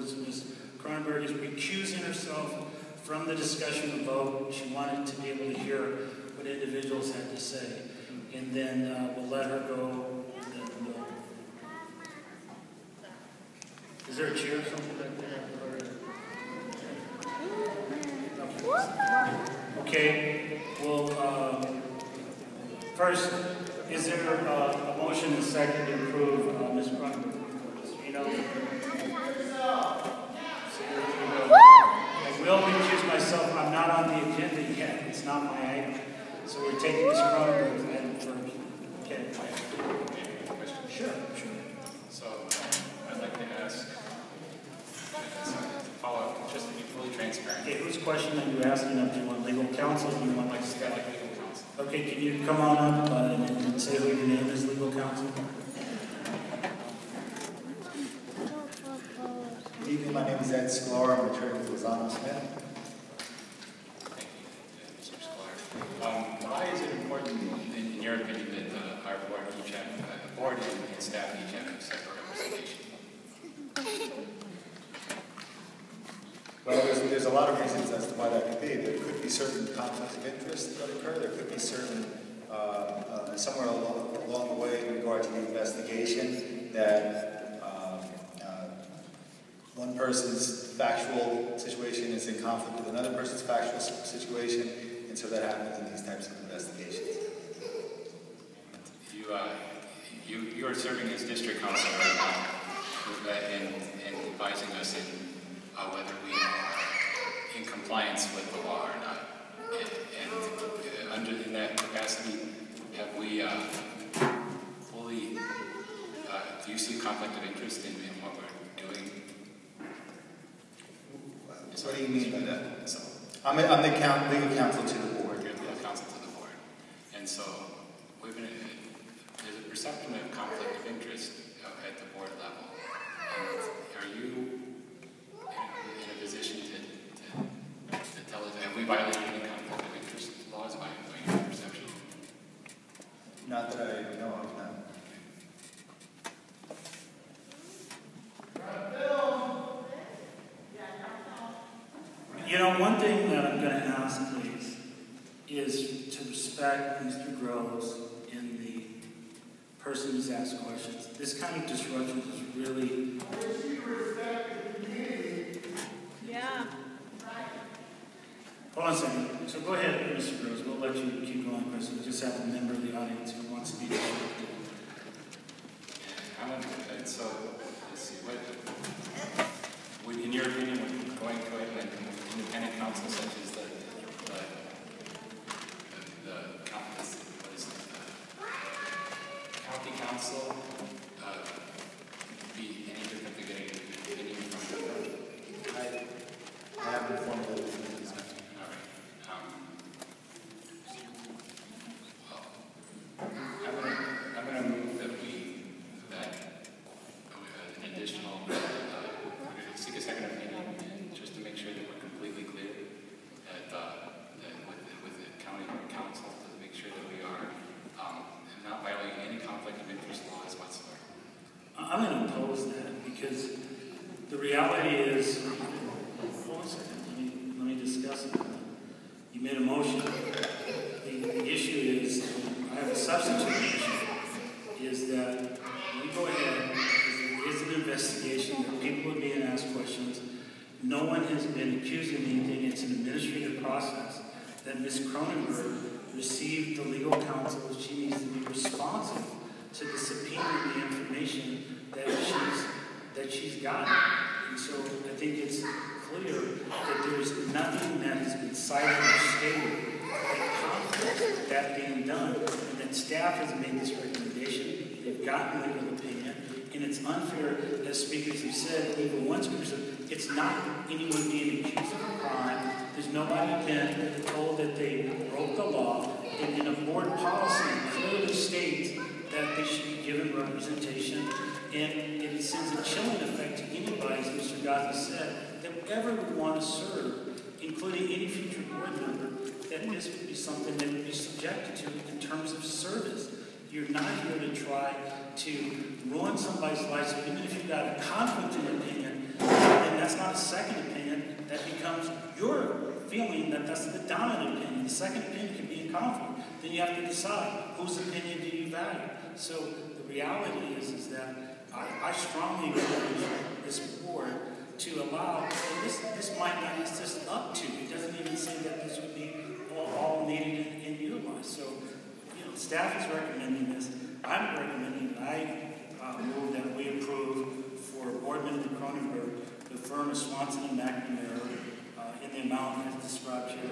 was Ms. Kronenberg is recusing herself from the discussion and vote. She wanted to be able to hear what individuals had to say. And then we'll let her go. And then we'll... Is there a chair or something back there? Okay. Well, first, is there a motion and second to approve Ms. Kronenberg? You know? I will recuse myself. I'm not on the agenda yet. It's not my item. So we're taking Ms. Kronenberg's item first. Okay. Question? Sure. So I'd like to ask, to follow up, just to be fully transparent. Okay, whose question are you asking? Do you want legal counsel? Do you want Like legal counsel. Okay, can you come on up and say who your name is, legal counsel? Good evening, my name is Ed Sklar. I'm attorney with Lozano Smith. Thank you, Mr. Sklar. Why is it important, in your opinion, that our board each have, board and staff each have separate representation? Well, there's a lot of reasons as to why that could be. There could be certain conflicts of interest that occur. There could be certain, somewhere along the way in regard to the investigation that one person's factual situation is in conflict with another person's factual situation, and so that happens in these types of investigations. You are serving as district counsel right now, and advising us in whether we are in compliance with the law or not. And in that capacity, have we fully, do you see conflict of interest in what we're doing? What do you mean by that? So, I'm the legal counsel to the board. You're the legal counsel to the board. And so, there's a perception of conflict of interest at the board level. And are you in a position to tell us, have we violated any conflict of interest laws by your perception? Not that I know of, no. You know, one thing that I'm going to ask, please, is to respect Mr. Groves and the person who's asked questions. This kind of disruption is really... Yeah. Hold on a second. So go ahead, Mr. Groves. We'll let you keep going, because we just have a member of the audience who wants to be disrupted. So, let's see, in your opinion, going to an independent counsel such as the county council be any different than getting an opinion from the board? I haven't formulated these. All right. I'm going to move that an additional, we're going to seek a second opinion, just to make sure that we're completely clear with the county council, to make sure that we are not violating any conflict of interest laws whatsoever. I'm going to oppose that, because the reality is, hold on a second, let me discuss it. You made a motion. The issue is, I have a substantive issue, is that we go ahead, there is an investigation, that people are being asked questions, no one has been accused of anything, it's an administrative process, that Ms. Kronenberg received the legal counsel, she needs to be responsive to the subpoena and the information that she's gotten. And so I think it's clear that there's nothing that has been cited or stated that conflicts with that being done, and that staff has made this recommendation, they've gotten legal opinion, and it's unfair, as speakers have said, even one speaker said, it's not anyone being accused of a crime, there's nobody been told that they broke the law, and in a board policy clearly states that they should be given representation, and it sends a chilling effect to anybody, as Mr. Gaza said, that ever would want to serve, including any future board member, that this would be something that would be subjected to in terms of service. You're not here to try to ruin somebody's life, so even if you've got a conflict in opinion, then that's not a second opinion. That becomes your feeling that that's the dominant opinion. The second opinion can be in conflict. Then you have to decide whose opinion do you value. So the reality is that I strongly encourage this board to allow, and this might not, it's just up to. It doesn't even say that this would be all needed and utilized. So, staff is recommending this. I'm recommending that I move that we approve for board member Kronenberg, the firm of Swanson and McNamara, in the amount as described here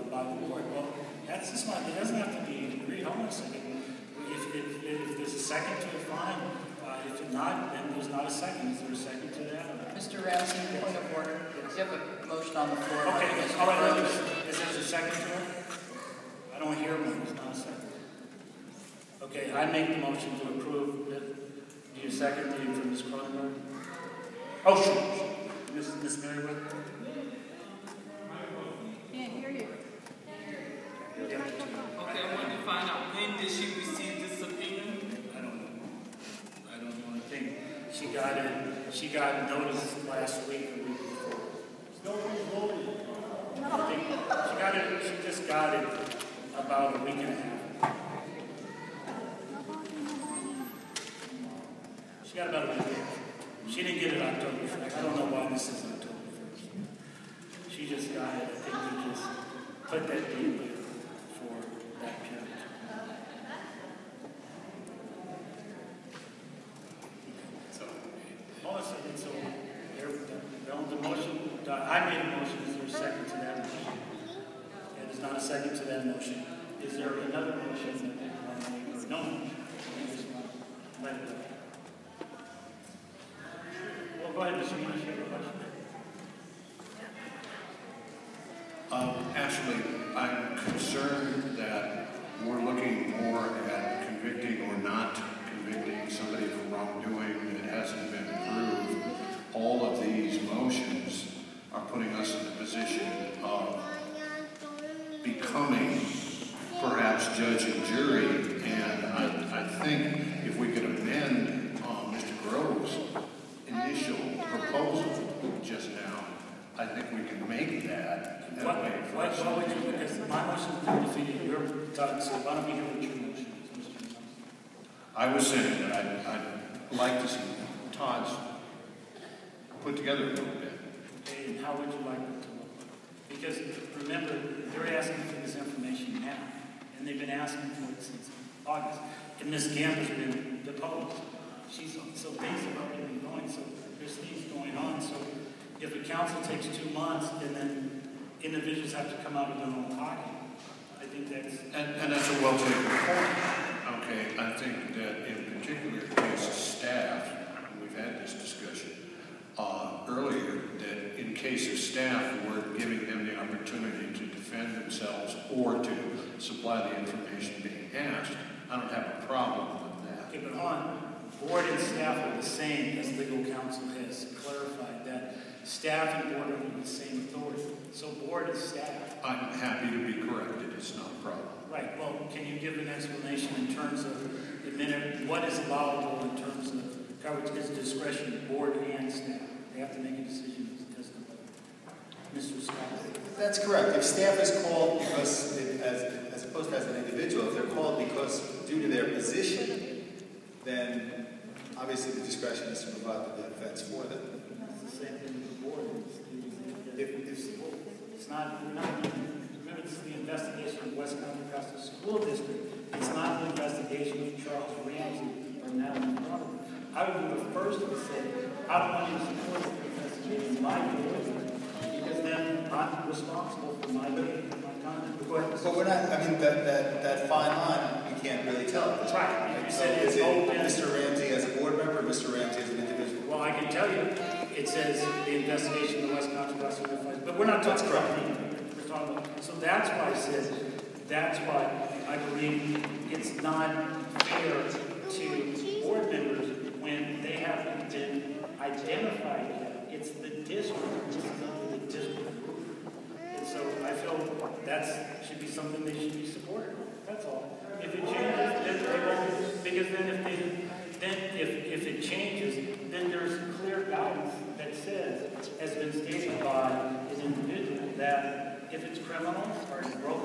by the board. Well, that's just my, it doesn't have to be agreed. Hold on a second. If there's a second to it, fine. If not, then there's not a second. Is there a second to that? Mr. Ramsey, point of order. You have a motion on the floor. Okay, all right. Is there a second to it? I don't hear one. There's not a second. Okay, I make the motion to approve it. Do you second it from Ms. Kronenberg? Oh, sure. Ms. Merriweather? Can't hear you. Yeah. Okay, I wanted to find out, when did she receive this subpoena? I don't know. I think she got notice last week or week before. I think she just got it about a week and a half. She got about a week and a half. She didn't get it October 1st. I don't know why this is October 1st. She just got it. I think we just put that date there for that period. So the motion, I made a motion. Is there a second to that motion? And there's not a second to that motion. Is there another motion that you want to make or no motion? Let it go. Well, go ahead, Mr. Means, you have a question? Actually, I'm concerned that we're looking more at convicting or not convicting somebody for wrongdoing that hasn't been proved. All of these motions are putting us in the position of becoming perhaps judge and jury, and I think if we could amend Mr. Grove's initial proposal just now, I think we can make that way for us. What would you, because my motion is defeated, you're talking, so why don't we hear what your motion is, Mr. Johnson? I was saying that I'd like to see Todd's put together a little bit. Okay, and how would you like it to look? Because remember, they're asking for this information now, and they've been asking for it since August. And Ms. Gamp has been deposed. So things have already been going, so there's things going on. So if a council takes 2 months and then individuals have to come out of their own pocket, I think that's... And that's a well-taken point. Okay, I think that in particular case of staff, and we've had this discussion earlier, that in case of staff, we're giving them the opportunity to defend themselves or to supply the information being asked. I don't have a problem with that. Okay, but on, board and staff are the same, as legal counsel has clarified, that staff and board are the same authority. So board is staff. I'm happy to be corrected. It's not a problem. Right. Well, can you give an explanation in terms of the minute, what is allowable in terms of coverage is discretion of board and staff? They have to make a decision as to Mr. Scott. That's correct. If staff is called because, as opposed to as an individual, if they're called because due to their position, then obviously the discretion is to provide the defense for them. It's the same thing with the board. It's not, remember, this is the investigation of West Contra Costa School District. It's not the investigation of Charles Ramsey or Natalie Kronenberg. I would be the first to say, I don't want you to support the investigation of my board, because then I'm responsible for my conduct. Go ahead. But we're not, I mean, that fine line, we can't really tell at this point. Right. You So said is it's it open. Mr. Ramsey as a board member or Mr. Ramsey as an individual? Well, I can tell you, it says the investigation of the West Contra Costa School District, but we're not talking about me. We're talking about, so that's why it says, that's why I believe it's not fair to board members when they haven't been identified yet. It's the district, this is under the district rule. And so I feel that should be something they should be supported on. That's all. If it changes, then they won't, because then if it changes, then there's clear guidance that says, if it's criminal or you broke